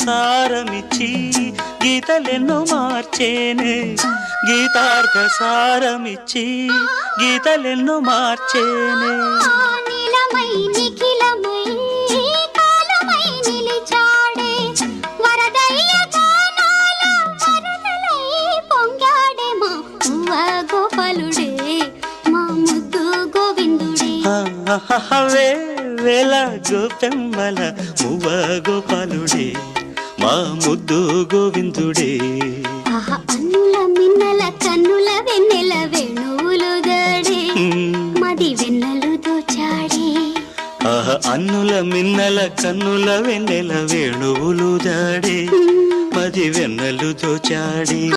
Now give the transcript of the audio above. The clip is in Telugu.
సారమిచ్చి గీతలెన్నో మార్చేనే గీతార్థ సారమిచ్చి గీతలెన్నో మార్చేనే నీలమై నిఖిలమై కాలమై నిలిచాడే వరదయ్య గానాల వరదలై పొంగాడే మా మువ్వ గోపాలుడే మా ముద్దు గోవిందుడే వేల గోపెమ్మల మువ్వ గోపాలుడే మా ముద్దు గోవిందుడే అన్నుల మిన్నల కన్నుల వెన్నెల వేణువులు దాడే మది వెన్నెలు దోచాడే అన్నుల మిన్నల కన్నుల వెన్నెల వేణువులు దాడే మది వెన్నెలు దోచాడే